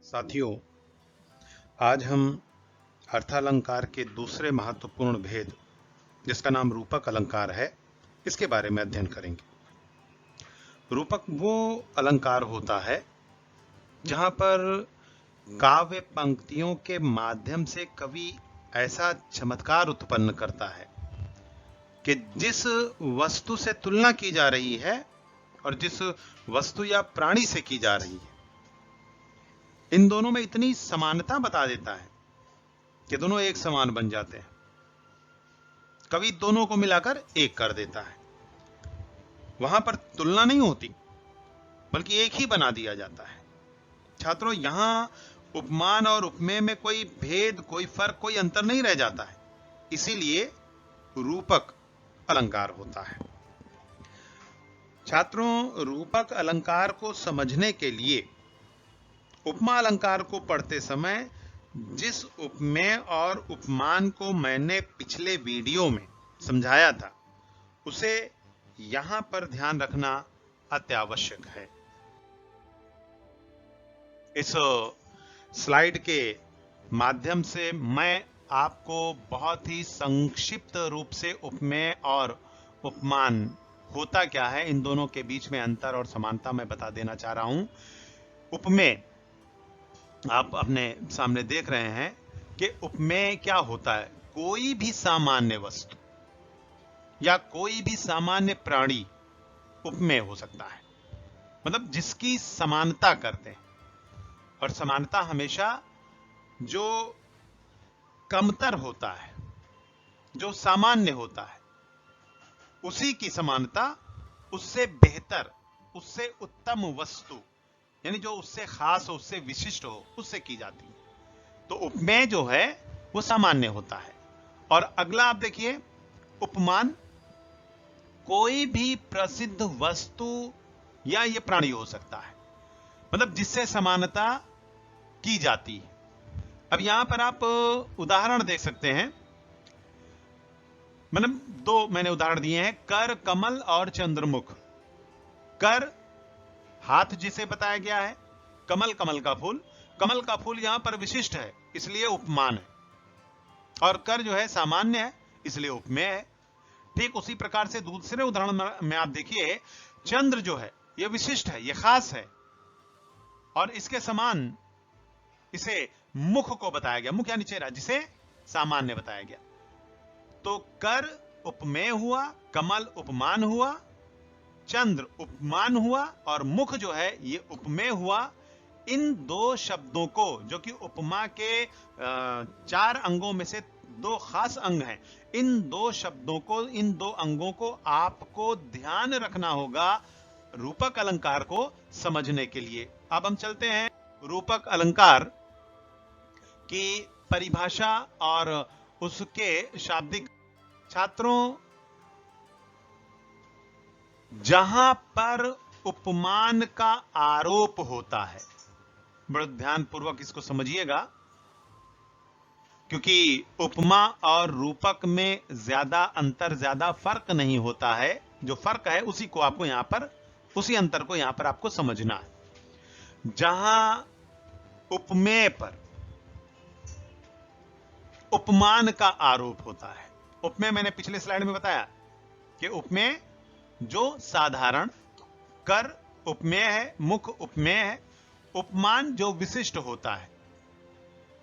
साथियों, आज हम अर्थालंकार के दूसरे महत्वपूर्ण भेद, जिसका नाम रूपक अलंकार है, इसके बारे में अध्ययन करेंगे। रूपक वो अलंकार होता है जहां पर काव्य पंक्तियों के माध्यम से कवि ऐसा चमत्कार उत्पन्न करता है कि जिस वस्तु से तुलना की जा रही है और जिस वस्तु या प्राणी से की जा रही है, इन दोनों में इतनी समानता बता देता है कि दोनों एक समान बन जाते हैं। कवि दोनों को मिलाकर एक कर देता है। वहां पर तुलना नहीं होती, बल्कि एक ही बना दिया जाता है। छात्रों, यहां उपमान और उपमेय में कोई भेद, कोई फर्क, कोई अंतर नहीं रह जाता है। इसीलिए रूपक अलंकार होता है। छात्रों, रूपक अलंकार को समझने के लिए उपमा अलंकार को पढ़ते समय जिस उपमेय और उपमान को मैंने पिछले वीडियो में समझाया था, उसे यहां पर ध्यान रखना अत्यावश्यक है। इस स्लाइड के माध्यम से मैं आपको बहुत ही संक्षिप्त रूप से उपमेय और उपमान होता क्या है, इन दोनों के बीच में अंतर और समानता मैं बता देना चाह रहा हूं। उपमेय आप अपने सामने देख रहे हैं कि उपमेय क्या होता है। कोई भी सामान्य वस्तु या कोई भी सामान्य प्राणी उपमेय हो सकता है, मतलब जिसकी समानता करते हैं। और समानता हमेशा जो कमतर होता है, जो सामान्य होता है, उसी की समानता उससे बेहतर, उससे उत्तम वस्तु, यानी जो उससे खास हो, उससे विशिष्ट हो, उससे की जाती है। तो उपमेय जो है वो सामान्य होता है। और अगला आप देखिए, उपमान कोई भी प्रसिद्ध वस्तु या ये प्राणी हो सकता है, मतलब जिससे समानता की जाती है। अब यहां पर आप उदाहरण देख सकते हैं, मतलब दो मैंने उदाहरण दिए हैं, कर, कमल और चंद्रमुख। कर हाथ जिसे बताया गया है, कमल कमल का फूल। कमल का फूल यहां पर विशिष्ट है, इसलिए उपमान है। और कर जो है सामान्य है, इसलिए उपमेय है। ठीक उसी प्रकार से दूसरे उदाहरण में आप देखिए, चंद्र जो है यह विशिष्ट है, यह खास है, और इसके समान इसे मुख को बताया गया, मुख यानी चेहरा, जिसे सामान्य बताया गया। तो कर उपमेय हुआ, कमल उपमान हुआ, चंद्र उपमान हुआ, और मुख जो है ये उपमेय हुआ। इन दो शब्दों को, जो कि उपमा के 4 अंगों में से 2 खास अंग हैं, इन दो शब्दों को, इन 2 अंगों को आपको ध्यान रखना होगा रूपक अलंकार को समझने के लिए। अब हम चलते हैं रूपक अलंकार की परिभाषा और उसके शाब्दिक। छात्रों, जहां पर उपमान का आरोप होता है, बड़े ध्यानपूर्वक इसको समझिएगा, क्योंकि उपमा और रूपक में ज्यादा अंतर, ज्यादा फर्क नहीं होता है। जो फर्क है उसी को आपको यहां पर, उसी अंतर को यहां पर आपको समझना है। जहां उपमेय पर उपमान का आरोप होता है, उपमेय मैंने पिछले स्लाइड में बताया कि उपमेय जो साधारण, कर उपमेय है, मुख उपमेय है, उपमान जो विशिष्ट होता है,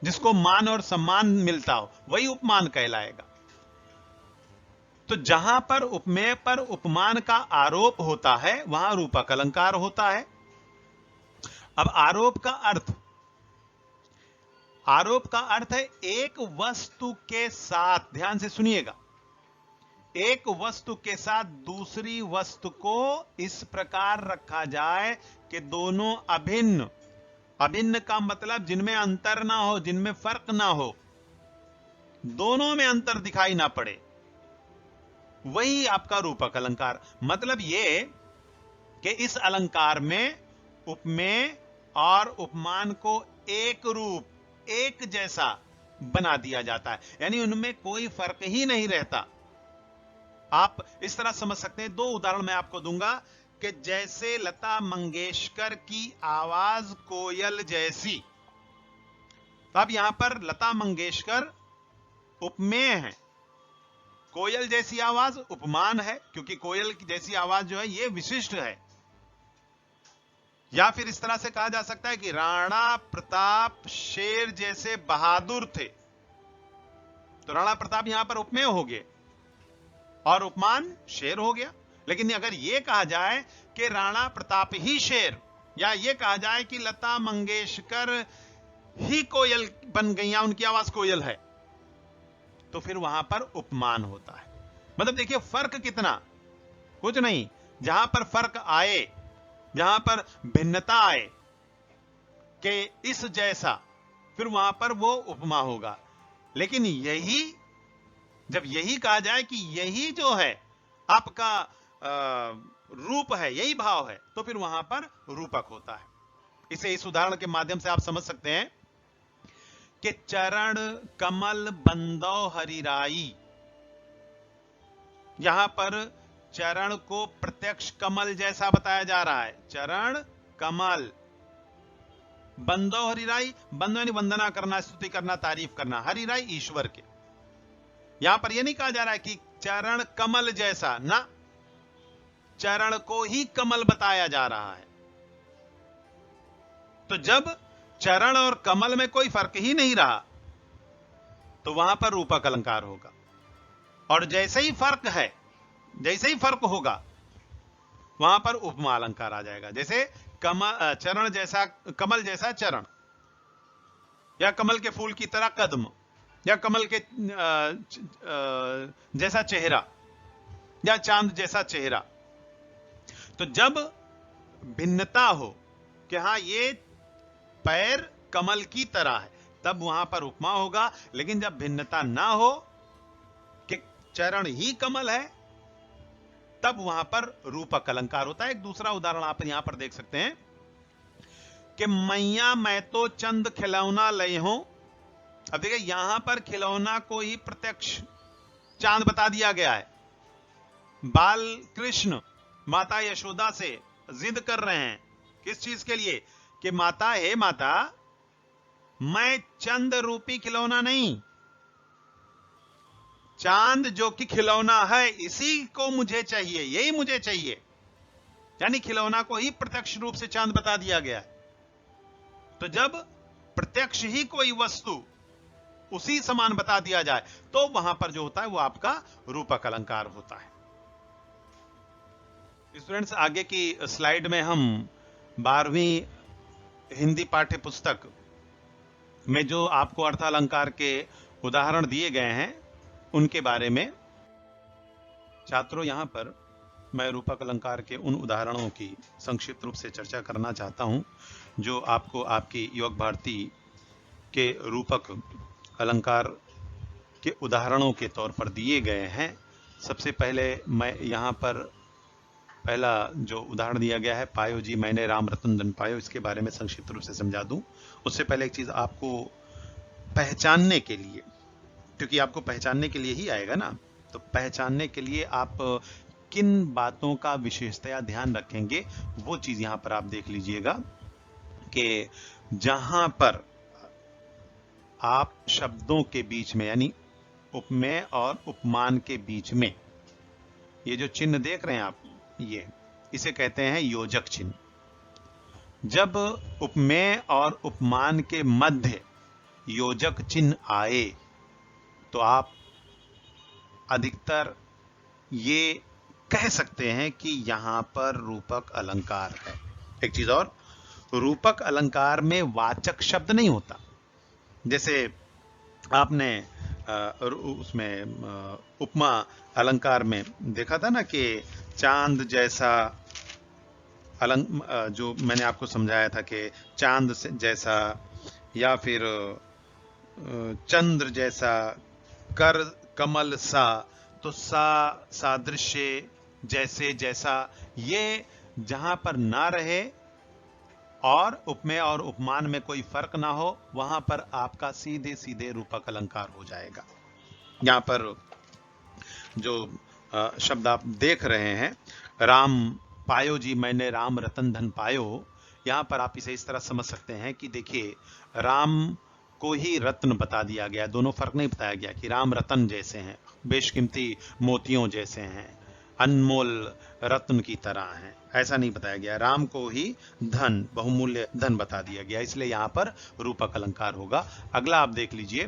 जिसको मान और सम्मान मिलता हो, वही उपमान कहलाएगा। तो जहां पर उपमेय पर उपमान का आरोप होता है, वहां रूपक अलंकार होता है। अब आरोप का अर्थ, आरोप का अर्थ है एक वस्तु के साथ, ध्यान से सुनिएगा, एक वस्तु के साथ दूसरी वस्तु को इस प्रकार रखा जाए कि दोनों अभिन्न, अभिन्न का मतलब जिनमें अंतर ना हो, जिनमें फर्क ना हो, दोनों में अंतर दिखाई ना पड़े, वही आपका रूपक अलंकार। मतलब यह कि इस अलंकार में उपमेय और उपमान को एक रूप, एक जैसा बना दिया जाता है, यानी उनमें कोई फर्क ही नहीं रहता। आप इस तरह समझ सकते हैं, 2 उदाहरण मैं आपको दूंगा कि जैसे लता मंगेशकर की आवाज कोयल जैसी, तो अब यहां पर लता मंगेशकर उपमेय है, कोयल जैसी आवाज उपमान है, क्योंकि कोयल की जैसी आवाज जो है ये विशिष्ट है। या फिर इस तरह से कहा जा सकता है कि राणा प्रताप शेर जैसे बहादुर थे, तो राणा प्रताप यहां पर उपमेय हो गए और उपमान शेर हो गया। लेकिन अगर यह कहा जाए कि राणा प्रताप ही शेर, या यह कहा जाए कि लता मंगेशकर ही कोयल बन गई या उनकी आवाज कोयल है, तो फिर वहां पर उपमान होता है। मतलब देखिए फर्क कितना, कुछ नहीं, जहां पर फर्क आए, जहां पर भिन्नता आए कि इस जैसा, फिर वहां पर वो उपमा होगा। लेकिन यही, जब यही कहा जाए कि यही जो है आपका रूप है, यही भाव है, तो फिर वहां पर रूपक होता है। इसे इस उदाहरण के माध्यम से आप समझ सकते हैं कि चरण कमल बंदो हरिराई, यहां पर चरण को प्रत्यक्ष कमल जैसा बताया जा रहा है। चरण कमल बंदो हरिराई, बंदो यानी वंदना करना, स्तुति करना, तारीफ करना, हरिराई ईश्वर के। यहां पर यह नहीं कहा जा रहा है कि चरण कमल जैसा, ना, चरण को ही कमल बताया जा रहा है। तो जब चरण और कमल में कोई फर्क ही नहीं रहा, तो वहां पर रूपक अलंकार होगा। और जैसे ही फर्क है, जैसे ही फर्क होगा, वहां पर उपमा अलंकार आ जाएगा। जैसे चरण जैसा, कमल जैसा चरण, या कमल के फूल की तरह कदम, या कमल के जैसा चेहरा, या चांद जैसा चेहरा। तो जब भिन्नता हो कि हां ये पैर कमल की तरह है, तब वहां पर उपमा होगा। लेकिन जब भिन्नता ना हो कि चरण ही कमल है, तब वहां पर रूपक अलंकार होता है। एक दूसरा उदाहरण आप यहां पर देख सकते हैं कि मैया मैं तो चंद खिलौना लय हूं। अब देखिए यहां पर खिलौना को ही प्रत्यक्ष चांद बता दिया गया है। बाल कृष्ण माता यशोदा से जिद कर रहे हैं, किस चीज के लिए, कि माता, हे माता, मैं चंद रूपी खिलौना नहीं, चांद जो कि खिलौना है इसी को मुझे चाहिए, यही मुझे चाहिए। यानी खिलौना को ही प्रत्यक्ष रूप से चांद बता दिया गया है। तो जब प्रत्यक्ष ही कोई वस्तु उसी समान बता दिया जाए, तो वहां पर जो होता है वो आपका रूपक अलंकार होता है। स्टूडेंट्स, आगे की स्लाइड में हम 12वीं हिंदी पाठ्य पुस्तक में जो आपको अर्थालंकार के उदाहरण दिए गए हैं उनके बारे में, छात्रों, यहां पर मैं रूपक अलंकार के उन उदाहरणों की संक्षिप्त रूप से चर्चा करना चाहता हूं जो आपको आपकी योग भारती के रूपक अलंकार के उदाहरणों के तौर पर दिए गए हैं। सबसे पहले मैं यहां पर पहला जो उदाहरण दिया गया है, पायो जी मैंने राम रतन धन पायो, इसके बारे में संक्षिप्त रूप से समझा दूं। उससे पहले एक चीज आपको पहचानने के लिए, क्योंकि आपको पहचानने के लिए ही आएगा ना, तो पहचानने के लिए आप किन बातों का विशेषतया ध्यान रखेंगे, वो चीज यहां पर आप देख लीजिएगा कि जहां पर आप शब्दों के बीच में, यानी उपमेय और उपमान के बीच में, ये जो चिन्ह देख रहे हैं आप, ये इसे कहते हैं योजक चिन्ह। जब उपमेय और उपमान के मध्य योजक चिन्ह आए, तो आप अधिकतर ये कह सकते हैं कि यहां पर रूपक अलंकार है। एक चीज और, रूपक अलंकार में वाचक शब्द नहीं होता। जैसे आपने उसमें उपमा अलंकार में देखा था ना कि चांद जैसा जो मैंने आपको समझाया था कि चांद जैसा, या फिर चंद्र जैसा, कर कमल सा, तो सादृश्य, जैसे, जैसा, ये जहां पर ना रहे और उपमेय और उपमान में कोई फर्क ना हो, वहां पर आपका सीधे सीधे रूपक अलंकार हो जाएगा। यहां पर जो शब्द आप देख रहे हैं, राम पायो जी मैंने राम रतन धन पायो, यहां पर आप इसे इस तरह समझ सकते हैं कि देखिए, राम को ही रत्न बता दिया गया, दोनों फर्क नहीं बताया गया कि राम रतन जैसे हैं, बेशकीमती मोतियों जैसे हैं, अनमोल रत्न की तरह हैं, ऐसा नहीं बताया गया। राम को ही धन, बहुमूल्य धन बता दिया गया, इसलिए यहां पर रूपक अलंकार होगा। अगला आप देख लीजिए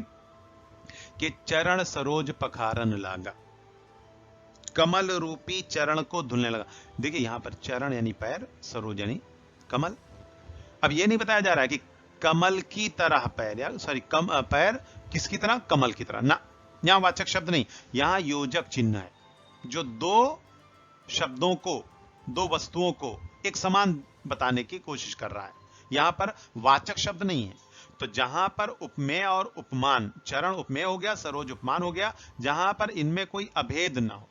कि चरण सरोज पखारन लागा, कमल रूपी चरण को धुलने लगा। देखिए यहां पर चरण यानी पैर, सरोज यानी कमल। अब यह नहीं बताया जा रहा है कि कमल की तरह पैर, या सॉरी पैर किसकी तरह, कमल की तरह ना, यहां वाचक शब्द नहीं, यहां योजक चिन्ह है जो दो शब्दों को, दो वस्तुओं को एक समान बताने की कोशिश कर रहा है। यहां पर वाचक शब्द नहीं है। तो जहां पर उपमेय और उपमान, चरण उपमेय हो गया, सरोज उपमान हो गया, जहां पर इनमें कोई अभेद ना हो,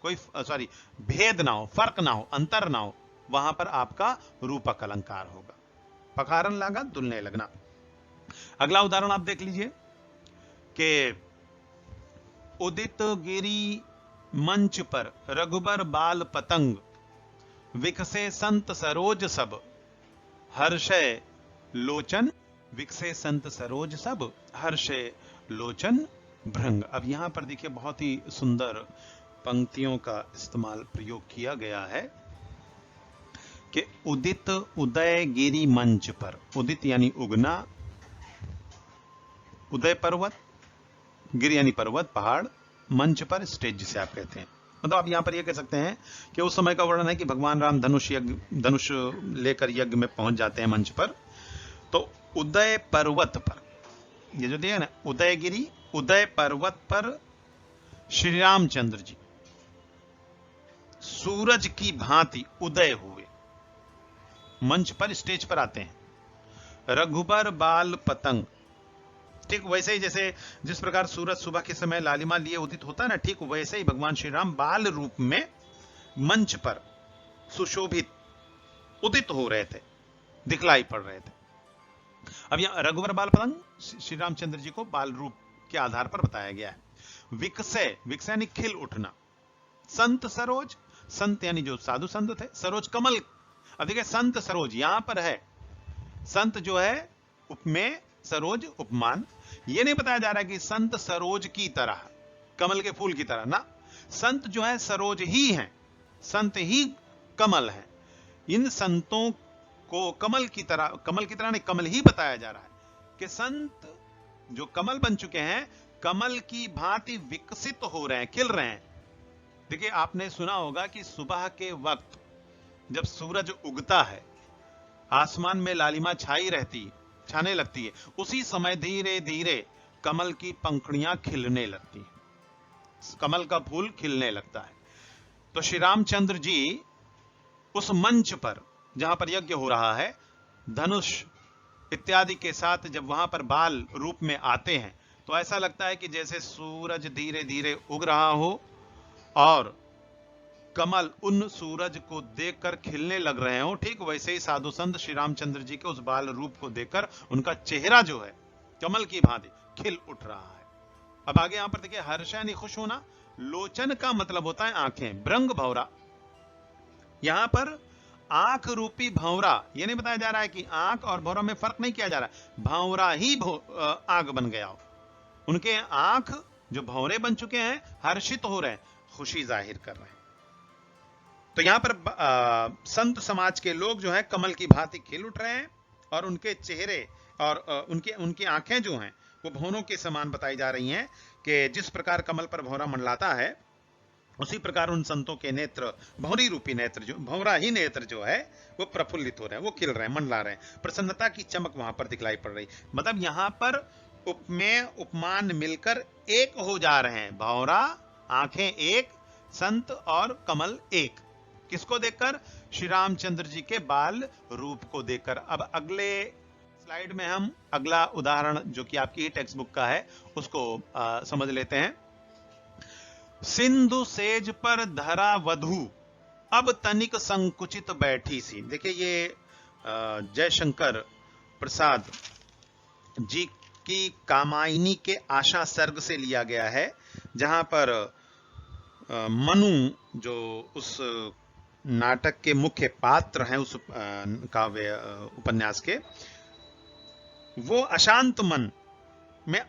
कोई सॉरी भेद ना हो, फर्क ना हो, अंतर ना हो, वहां पर आपका रूपक अलंकार होगा। पखारन लागा, धुलने लगना। अगला उदाहरण आप देख लीजिए कि उदित गिरी मंच पर रघुबर बाल पतंग, विकसे संत सरोज सब, हर्षय लोचन, विकसे संत सरोज सब, हर्षय लोचन भृंग। अब यहां पर देखिए बहुत ही सुंदर पंक्तियों का इस्तेमाल, प्रयोग किया गया है कि उदित उदय गिरी मंच पर, उदित यानी उगना, उदय पर्वत, गिरी यानी पर्वत पहाड़, मंच पर स्टेज जिसे आप कहते हैं। मतलब आप यहां पर यह कह सकते हैं कि उस समय का वर्णन है कि भगवान राम धनुष लेकर यज्ञ में पहुंच जाते हैं मंच पर। तो उदय पर्वत पर, ये जो दिया ना उदयगिरी, उदय पर्वत पर श्री रामचंद्र जी सूरज की भांति उदय हुए, मंच पर स्टेज पर आते हैं। रघुबर बाल पतंग, ठीक वैसे ही जैसे जिस प्रकार सूरज सुबह के समय लालिमा लिए उदित होता है ना, ठीक वैसे ही भगवान श्री राम बाल रूप में मंच पर सुशोभित उदित हो रहे थे, दिखलाई पड़ रहे थे। अब यहां रघुवर बाल पतंग श्री रामचंद्र जी को बाल रूप के आधार पर बताया गया है। विकसय, विकसय यानी खिल उठना। संत सरोज, संत यानी जो साधु संत थे, सरोज कमल। अब देखिए संत सरोज यहां पर है, संत जो है उपमेय, सरोज उपमान। यह नहीं बताया जा रहा है कि संत सरोज की तरह, कमल के फूल की तरह ना, संत जो है सरोज ही हैं, संत ही कमल हैं। इन संतों को कमल की तरह नहीं, कमल ही बताया जा रहा है कि संत जो कमल बन चुके हैं, कमल की भांति विकसित हो रहे हैं, खिल रहे हैं। देखिए आपने सुना होगा कि सुबह के वक्त जब सूरज उगता है, आसमान में लालिमा छाने लगती है, उसी समय धीरे धीरे कमल की पंखुड़ियां खिलने लगती हैं, कमल का फूल खिलने लगता है। तो श्री रामचंद्र जी उस मंच पर जहां पर यज्ञ हो रहा है, धनुष इत्यादि के साथ जब वहां पर बाल रूप में आते हैं, तो ऐसा लगता है कि जैसे सूरज धीरे धीरे उग रहा हो और कमल उन सूरज को देखकर खिलने लग रहे हो। ठीक वैसे ही साधु संत श्री रामचंद्र जी के उस बाल रूप को देखकर उनका चेहरा जो है कमल की भांति खिल उठ रहा है। अब आगे यहां पर देखिए हर्ष यानी खुश होना, लोचन का मतलब होता है आंखें, भृंग भौरा। यहां पर आंख रूपी भौरा, यह नहीं बताया जा रहा है कि आंख और भौरा में फर्क नहीं किया जा रहा है, भौरा ही आंख बन गया हो। उनके आंख जो भौरे बन चुके हैं, हर्षित हो रहे हैं, खुशी जाहिर कर रहे हैं। तो यहां पर संत समाज के लोग जो हैं कमल की भांति खिल उठ रहे हैं और उनके चेहरे और उनकी आंखें जो हैं वो भौरों के समान बताई जा रही हैं कि जिस प्रकार कमल पर भौरा मंडलाता है, उसी प्रकार उन संतों के नेत्र, भौरी रूपी नेत्र, जो भौरा ही नेत्र जो है वो प्रफुल्लित हो रहे हैं, वो खिल रहे हैं, मंडला रहे हैं, प्रसन्नता की चमक वहां पर दिखलाई पड़ रही। मतलब यहां पर उपमेय उपमान मिलकर एक हो जा रहे हैं, भौरा, आंखें एक, संत और कमल एक। किसको देखकर? श्री रामचंद्र जी के बाल रूप को देखकर। अब अगले स्लाइड में हम अगला उदाहरण जो कि आपकी टेक्स्ट बुक का है उसको समझ लेते हैं। सिंधु सेज पर धरा वधु, अब तनिक संकुचित बैठी सी। देखिए ये जयशंकर प्रसाद जी की कामायनी के आशा सर्ग से लिया गया है, जहां पर मनु जो उस नाटक के मुख्य पात्र हैं उस काव्य उपन्यास के, वो अशांत मन में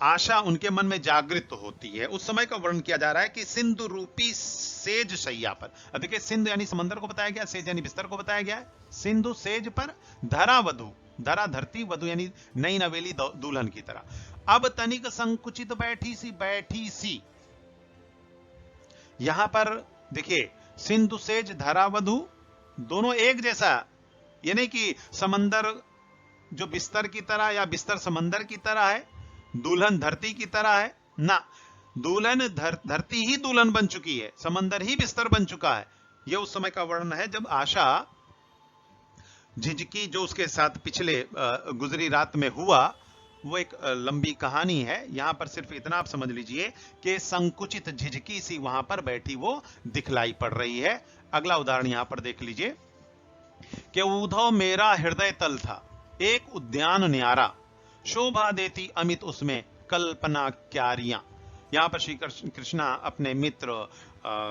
आशा उनके मन में जागृत होती है। उस समय का वर्णन किया जा रहा है कि सिंधु रूपी सेज शैया पर, अब देखिए सिंध यानी समंदर को बताया गया, सेज यानी बिस्तर को बताया गया है। सिंधु सेज पर धरा वधु, धरा धरती, वधु यानी नई नवेली दुल्हन की तरह। अब तनिक संकुचित बैठी सी। यहां पर देखिए सिंधु सेज धरा वधु दोनों एक जैसा, यानी कि समंदर जो बिस्तर की तरह या बिस्तर समंदर की तरह है, दुल्हन धरती की तरह है ना। दुल्हन धरती ही दुल्हन बन चुकी है, समंदर ही बिस्तर बन चुका है। यह उस समय का वर्णन है जब आशा झिझकी, जो उसके साथ पिछले गुजरी रात में हुआ, वो एक लंबी कहानी है। यहां पर सिर्फ इतना आप समझ लीजिए कि संकुचित झिझकी सी वहां पर बैठी वो दिखलाई पड़ रही है। अगला उदाहरण यहां पर देख लीजिए कि उधो मेरा हृदय तल था, एक उद्यान न्यारा, शोभा देती अमित उसमें कल्पना क्यारियां। यहां पर श्री कृष्णा अपने मित्र,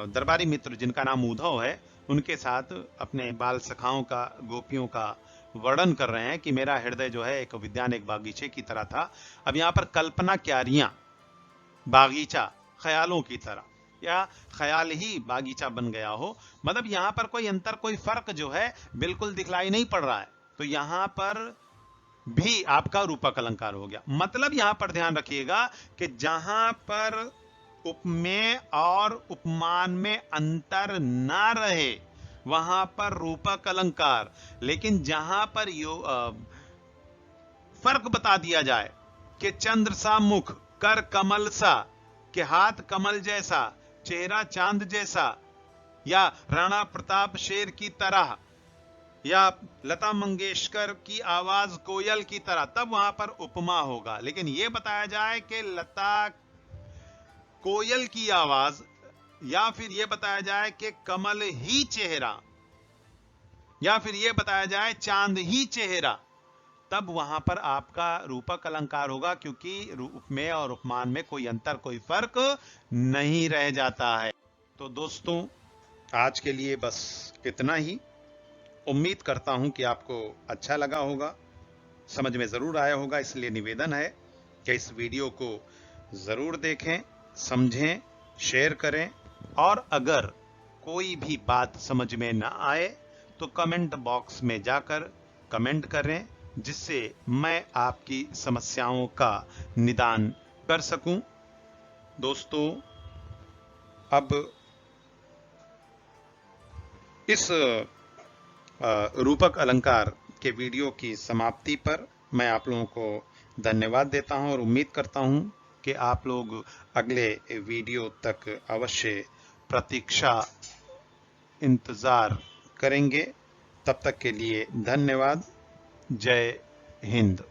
दरबारी मित्र जिनका नाम उद्धव है, उनके साथ अपने बाल सखाओं का, गोपियों का वर्णन कर रहे हैं कि मेरा हृदय जो है एक विद्यान, एक बागीचे की तरह था। अब यहां पर कल्पना क्यारियां, बागीचा ख्यालों की तरह, या ख्याल ही बागीचा बन गया हो, मतलब यहां पर कोई अंतर, कोई फर्क जो है बिल्कुल दिखलाई नहीं पड़ रहा है। तो यहां पर भी आपका रूपक अलंकार हो गया। मतलब यहां पर ध्यान रखिएगा कि जहां पर उपमेय और उपमान में अंतर ना रहे वहां पर रूपक अलंकार, लेकिन जहां पर फर्क बता दिया जाए कि चंद्र सा मुख, कर कमल सा, के हाथ कमल जैसा, चेहरा चांद जैसा, या राणा प्रताप शेर की तरह, या लता मंगेशकर की आवाज कोयल की तरह, तब वहां पर उपमा होगा। लेकिन यह बताया जाए कि लता कोयल की आवाज, या फिर यह बताया जाए कि कमल ही चेहरा, या फिर यह बताया जाए चांद ही चेहरा, तब वहां पर आपका रूपक अलंकार होगा, क्योंकि उपमेय और उपमान में कोई अंतर, कोई फर्क नहीं रह जाता है। तो दोस्तों आज के लिए बस इतना ही। उम्मीद करता हूं कि आपको अच्छा लगा होगा, समझ में जरूर आया होगा। इसलिए निवेदन है कि इस वीडियो को जरूर देखें, समझें, शेयर करें, और अगर कोई भी बात समझ में ना आए तो कमेंट बॉक्स में जाकर कमेंट करें, जिससे मैं आपकी समस्याओं का निदान कर सकूं। दोस्तों अब इस रूपक अलंकार के वीडियो की समाप्ति पर मैं आप लोगों को धन्यवाद देता हूं और उम्मीद करता हूं कि आप लोग अगले वीडियो तक अवश्य प्रतीक्षा, इंतजार करेंगे। तब तक के लिए धन्यवाद। जय हिंद।